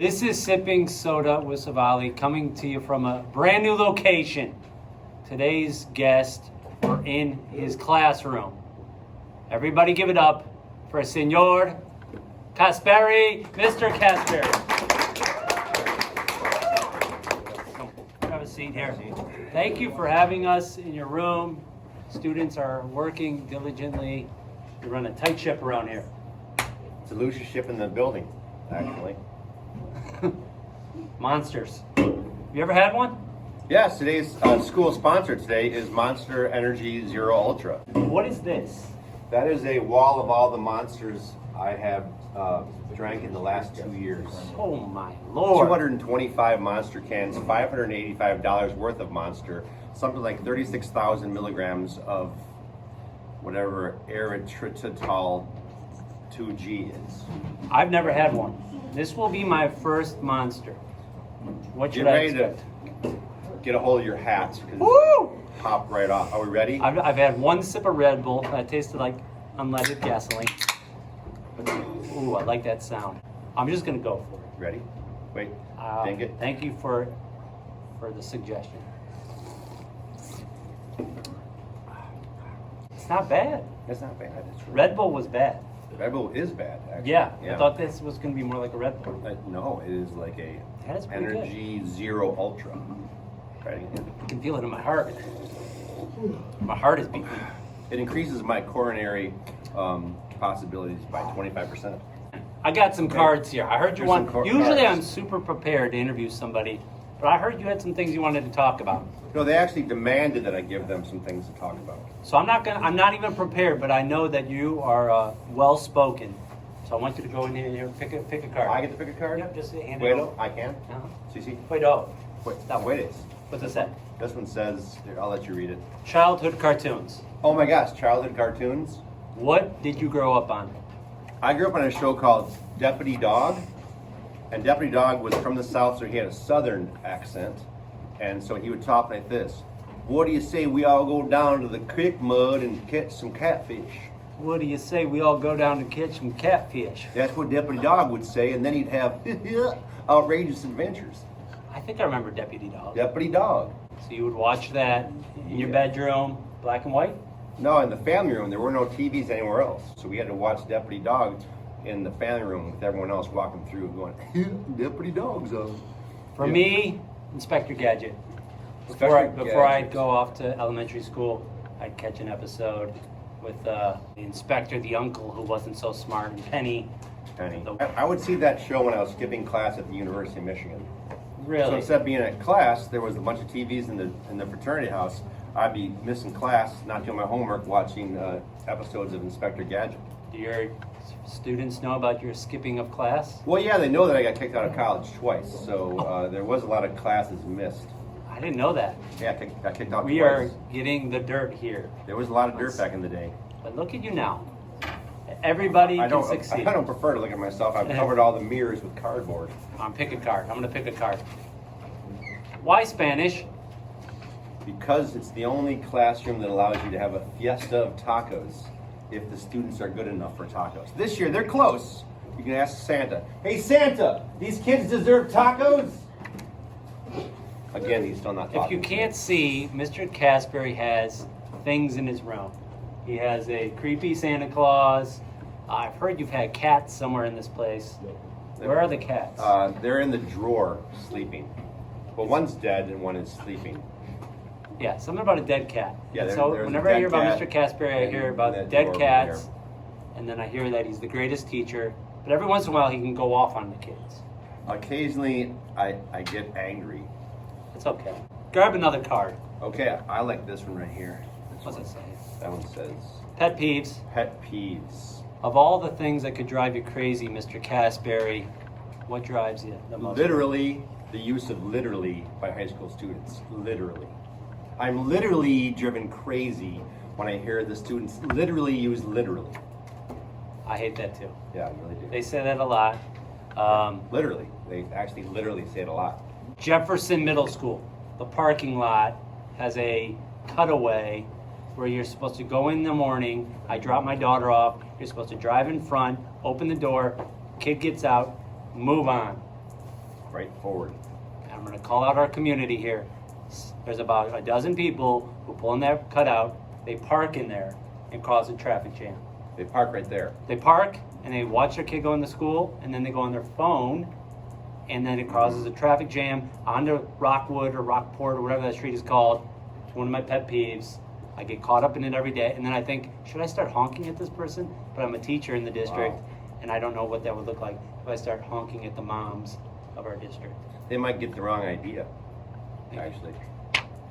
This is Sipping Soda with Savalle coming to you from a brand new location. Today's guest, we're in his classroom. Everybody give it up for Senor Kaspari, Mr. Kaspari. Come, have a seat here. Thank you for having us in your room. Students are working diligently. We run a tight ship around here. It's the loosest ship in the building, actually. Monsters. You ever had one? Yes, today's school sponsor today is Monster Energy Zero Ultra. What is this? That is a wall of all the monsters I have drank in the last 2 years. Oh my Lord. 225 Monster cans, $585 worth of Monster, something like 36,000 milligrams of whatever erythritol 2G is. I've never had one. This will be my first Monster. What should I expect? Get a hold of your hats, because Woo! pop right off. Are we ready? I've had one sip of Red Bull that tasted like unleaded gasoline. Ooh, I like that sound. I'm just gonna go for it. Ready? Wait, ding it. Thank you for the suggestion. It's not bad. It's not bad. It's really Red Bull was bad. Red Bull is bad, actually. Yeah, I thought this was gonna be more like a Red Bull. No, it is like a That is pretty good. Energy Zero Ultra. Ready? I can feel it in my heart. My heart is beating. It increases my coronary possibilities by 25%. I got some cards here. I heard you Here's some want. Usually, cards. I'm super prepared to interview somebody, but I heard you had some things you wanted to talk about. No, they actually demanded that I give them some things to talk about. So I'm not even prepared, but I know that you are well spoken. So I want you to go in here and pick a card. I get to pick a card? Yep, just hand it Wait, over. I can? Uh-huh. CC? Wait, oh, Wait, That wait it. what's it say? This one says, here, I'll let you read it. Childhood cartoons. Oh my gosh, childhood cartoons. What did you grow up on? I grew up on a show called Deputy Dog, and Deputy Dog was from the South, so he had a Southern accent, and so he would talk like this. What do you say we all go down to the creek mud and catch some catfish? What do you say we all go down to catch some catfish? That's what Deputy Dog would say, and then he'd have outrageous adventures. I think I remember Deputy Dog. Deputy Dog. So you would watch that in your Yeah. bedroom, black and white? No, in the family room, there were no TVs anywhere else, so we had to watch Deputy Dog in the family room with everyone else walking through going, Deputy Dog's on. For Yeah. me, Inspector Gadget. Before I'd go off to elementary school, I'd catch an episode with the inspector, the uncle who wasn't so smart, and Penny. Penny. I would see that show when I was skipping class at the University of Michigan. So Really? instead of being at class, there was a bunch of TVs in the fraternity house. I'd be missing class, not doing my homework, watching episodes of Inspector Gadget. Do your students know about your skipping of class? Well, yeah, they know that I got kicked out of college twice, so there was a lot of classes missed. I didn't know that. Yeah, I got kicked out We twice. are getting the dirt here. There was a lot of dirt back in the day. But look at you now. Everybody I can don't succeed. I don't prefer to look at myself. I've covered all the mirrors with cardboard. Pick a card. I'm going to pick a card. Why Spanish? Because it's the only classroom that allows you to have a fiesta of tacos if the students are good enough for tacos. This year, they're close. You can ask Santa, hey Santa, these kids deserve tacos? Again, he's still not talking. If you can't see, Mr. Kaspari has things in his room. He has a creepy Santa Claus. I've heard you've had cats somewhere in this place. Where are the cats? They're in the drawer sleeping. Well, one's dead and one is sleeping. Yeah, something about a dead cat. Yeah, so there's a whenever I dead hear about cat Mr. Kaspari, I hear in about that dead drawer over cats, there. and then I hear that he's the greatest teacher. But every once in a while, he can go off on the kids. Occasionally, I get angry. It's okay. Grab another card. Okay, I like this one right here. What's it say? That one says, Pet peeves. pet peeves. Of all the things that could drive you crazy, Mr. Kaspari, what drives you the most? Literally, the use of literally by high school students. Literally. I'm literally driven crazy when I hear the students literally use literally. I hate that too. Yeah, I really do. They say that a lot. Literally. They actually literally say it a lot. Jefferson Middle School, the parking lot has a cutaway where you're supposed to go in the morning. I drop my daughter off. You're supposed to drive in front, open the door, kid gets out, move on. right forward. I'm going to call out our community here. There's about a dozen people who pull in that cutout, they park in there and cause a traffic jam. They park right there. They park and they watch their kid go into school, and then they go on their phone, and then it causes a traffic jam onto Rockwood or Rockport or whatever that street is called. It's one of my pet peeves. I get caught up in it every day, and then I think, should I start honking at this person? But I'm a teacher in the district, and I don't know what that would look like if I start honking at the moms of our district. They might get the wrong idea, actually.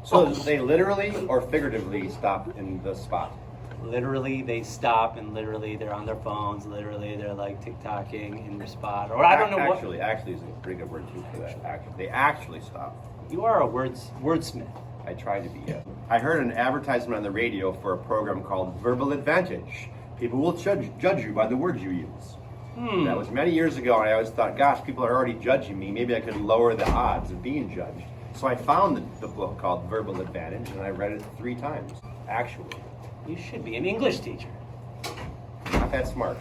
So they literally or figuratively stop in the spot? Literally, they stop, and literally they're on their phones. Literally, they're like TikToking in their spot, or I don't know actually, Actually is a pretty good word too for that. Actually, they actually stop. You are a wordsmith. I try to be, yes. I heard an advertisement on the radio for a program called Verbal Advantage. People will judge you by the words you use. That was many years ago, and I always thought, gosh, people are already judging me. Maybe I could lower the odds of being judged. So I found the book called Verbal Advantage, and I read it 3 times, actually. You should be an English teacher. Not that smart.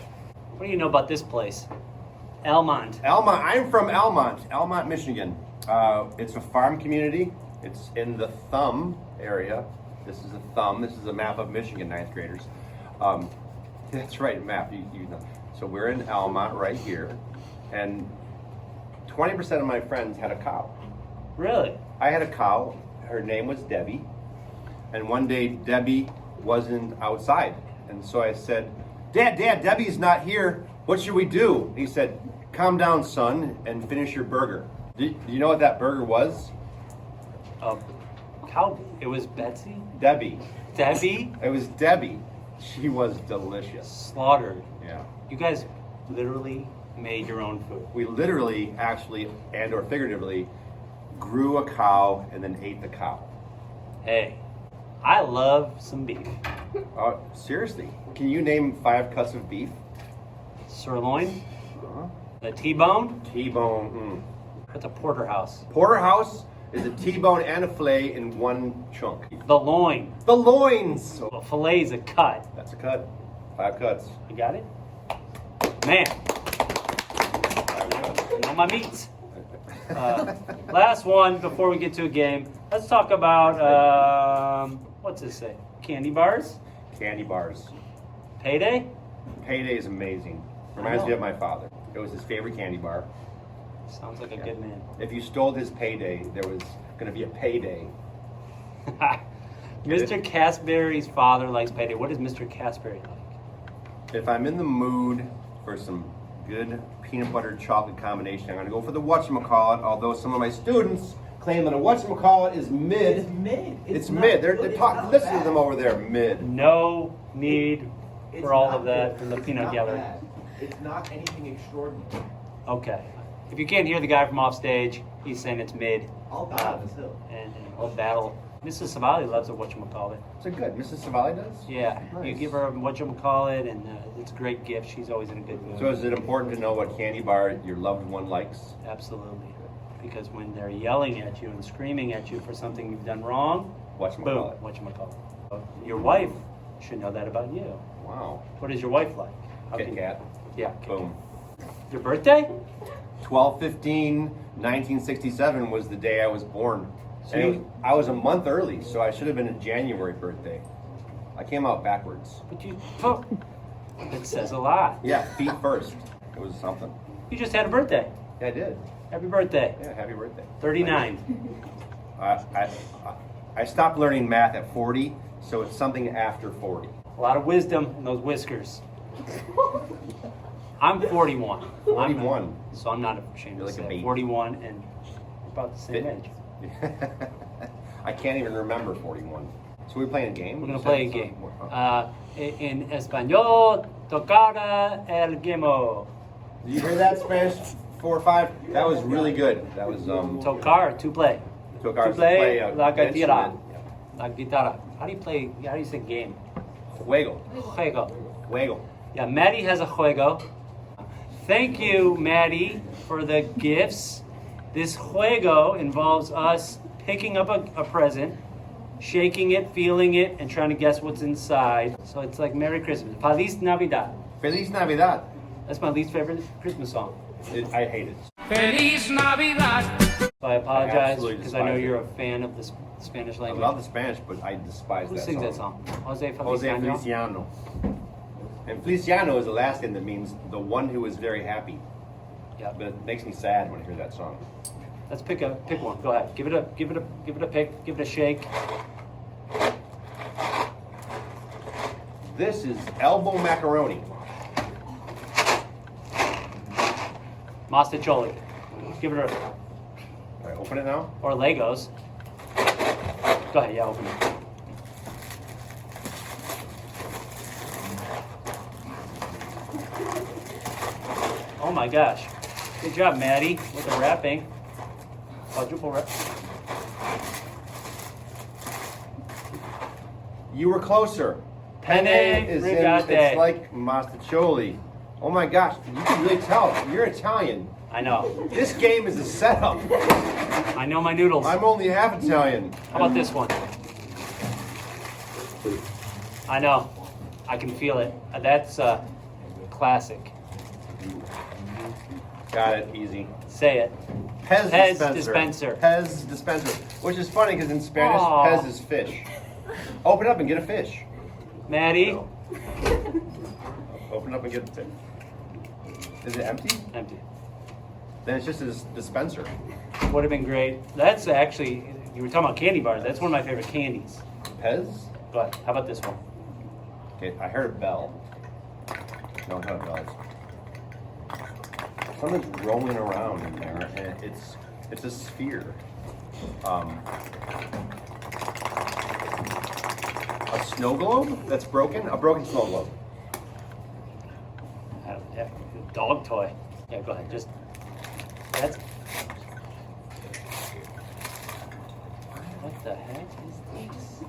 What do you know about this place? Elmont. Elmont. I'm from Elmont, Michigan. It's a farm community. It's in the Thumb area. This is a Thumb. This is a map of Michigan, 9th graders. That's right, map. You know. So we're in Elmont right here, and 20% of my friends had a cow. Really? I had a cow. Her name was Debbie, and one day Debbie wasn't outside, and so I said, Dad, Debbie's not here. What should we do? He said, calm down, son, and finish your burger. Do you know what that burger was? Cow. It was Betsy? Debbie. Debbie? It was Debbie. She was delicious. Slaughtered. Yeah. You guys literally made your own food. We literally, actually, and or figuratively, grew a cow and then ate the cow. Hey, I love some beef. Seriously? Can you name 5 cuts of beef? Sirloin, a T-bone. T-bone. What's a porterhouse? Porterhouse is a T-bone and a fillet in one chunk. The loin. The loins. A fillet is a cut. That's a cut. 5 cuts. You got it? Man. You know my meats. Last one before we get to a game. Let's talk about, what's this say? Candy bars? Candy bars. Payday? Payday is amazing. Reminds me of my father. It was his favorite candy bar. Sounds like a good man. If you stole his payday, there was going to be a payday. Mr. Kaspari's father likes payday. What does Mr. Kaspari like? If I'm in the mood for some good peanut butter chocolate combination, I'm going to go for the whatchamacallit, although some of my students claim that a whatchamacallit is mid. It's mid. It's mid. They're talking. Listen to them over there, mid. No need for all of that from the peanut gallery. It's not anything extraordinary. Okay. If you can't hear the guy from off stage, he's saying it's mid. I'll battle this hill. And we'll battle. Mrs. Savalle loves a whatchamacallit. Is it good? Mrs. Savalle does? Yeah. Nice. You give her a whatchamacallit, and it's a great gift. She's always in a good mood. So is it important to know what candy bar your loved one likes? Absolutely. Because when they're yelling at you and screaming at you for something you've done wrong, boom, Whatchamacallit. whatchamacallit. Your wife should know that about you. Wow. What is your wife like? Kit Kat. Yeah. Kit Boom. Kat. Your birthday? 12/15/1967 was the day I was born. And I was a month early, so I should have been a January birthday. I came out backwards. But you, it says a lot. Yeah, feet first. It was something. You just had a birthday. Yeah, I did. Happy birthday. Yeah, happy birthday. 39. I stopped learning math at 40, so it's something after 40. A lot of wisdom in those whiskers. I'm 41. 41. So I'm not ashamed You're to like a say baby. 41 and we're about the same age. I can't even remember 41. So we're playing a game? We're going to play a game. In Espanol, tocara el gemo. Did you hear that, Spanish 4 or 5? That was really good. That was Tocar, to play. tocar To play la an guitarra. instrument. La guitarra. How do you say game? Juego. Juego. Juego. Yeah, Maddie has a juego. Thank you, Maddie, for the gifts. This juego involves us picking up a present, shaking it, feeling it, and trying to guess what's inside. So it's like Merry Christmas. Feliz Navidad. Feliz Navidad. That's my least favorite Christmas song. I hate it. Feliz Navidad. I apologize absolutely because I know despise you're it. a fan of the Spanish I language. love the Spanish, but I despise Who that sings song. that song? Jose Jose Feliciano? Feliciano. And Feliciano is a Alaskan that means the one who is very happy. Yep. But it makes me sad when I hear that song. Let's pick one. Go ahead. Give it a pick. Give it a shake. This is elbow macaroni. Mostaccioli. Give it a All right, open it now. or Legos. Go ahead. Yeah, open it. Oh my gosh. Good job, Maddie, with the wrapping. Quadruple wrap. You were closer. Penne is in, rigate. it's like mostaccioli. Oh my gosh, you can really tell. You're Italian. I know. This game is a setup. I know my noodles. I'm only half Italian. How about this one? I know. I can feel it. That's classic. Got it, easy. Say it. Pez Pez dispenser. dispenser. Pez dispenser. Which is funny because in Spanish, Aw. Pez is fish. Open up and get a fish. Maddie? No. Open up and get a fish. Is it empty? Empty. Then it's just a dispenser. Would have been great. That's actually, you were talking about candy bars. That's one of my favorite candies. Pez? But how about this one? Okay, I heard a bell. No, not a bell. Something's rolling around in there, and it's a sphere. A snow globe that's broken? A broken snow globe. Yeah, dog toy. Yeah, go ahead. Just, that's, what the heck is this?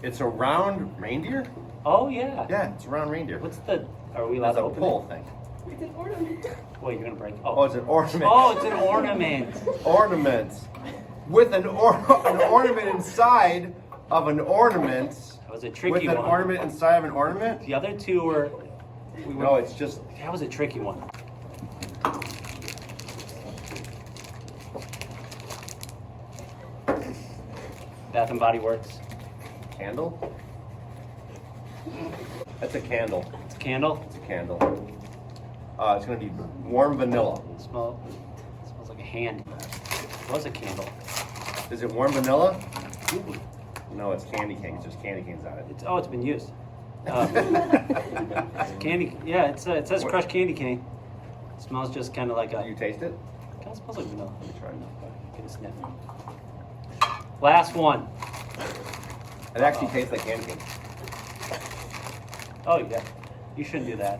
It's a round reindeer? Oh, yeah. Yeah, it's a round reindeer. What's the, are we allowed That's to a open pull it? thing. It's an ornament. Wait, you're going to break, Oh, it's an ornament. Oh, it's an ornament. Ornament. With an ornament inside of an ornament. That was a With tricky an one. ornament inside of an ornament? The other two were, No, it's just that was a tricky one. Bath and Body Works. candle. That's a candle. It's a candle. It's a candle. It's gonna be warm vanilla. It smells like a hand. It was a candle. Is it warm vanilla? No, it's candy canes. There's candy canes on it. It's been used. Candy. Yeah, it says What? crushed candy cane. It smells just kind of like a. You taste it? Kind of smells like vanilla. Let me try it. Get a sniff. Last one. It actually tastes like candy cane. Oh yeah. You shouldn't do that.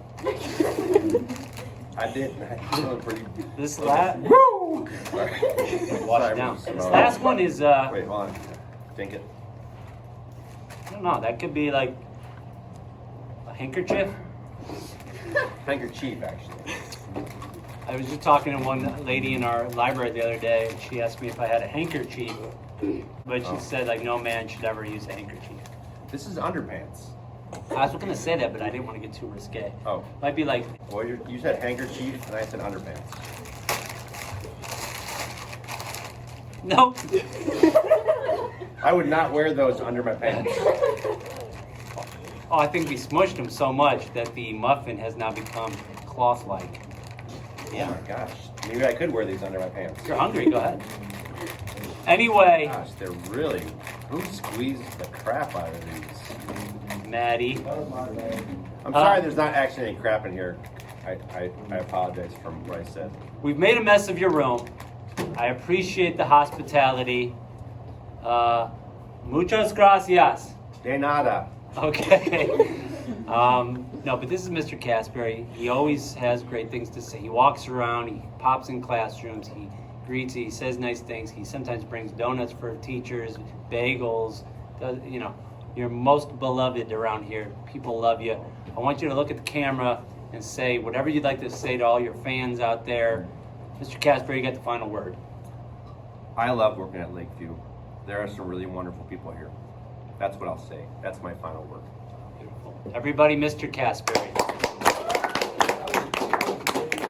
I did. I feel pretty. This last. Woo! Wash Sorry, it down. Bruce. This last one is Wait, hold on. Drink it. I don't know. That could be like a handkerchief. Handkerchief, actually. I was just talking to one lady in our library the other day, and she asked me if I had a handkerchief, but she said like no man should ever use a handkerchief. This is underpants. I was going to say that, but I didn't want to get too risque. Oh. Might be like, Well, you said handkerchief, and I said underpants. nope. I would not wear those under my pants. Oh, I think we smushed them so much that the muffin has now become cloth-like. Oh Yeah. my gosh. Maybe I could wear these under my pants. If you're hungry, go ahead. Anyway, Gosh, they're really. Who squeezed the crap out of these? Maddie. I'm sorry there's not actually any crap in here. I apologize for what I said. We've made a mess of your room. I appreciate the hospitality. Muchas gracias. De nada. Okay. No, but this is Mr. Kaspari. He always has great things to say. He walks around, he pops in classrooms, he greets, he says nice things. He sometimes brings donuts for teachers, bagels. You know, you're most beloved around here. People love you. I want you to look at the camera and say whatever you'd like to say to all your fans out there. Mr. Kaspari, you got the final word. I love working at Lakeview. There are some really wonderful people here. That's what I'll say. That's my final word. Beautiful. Everybody, Mr. Kaspari.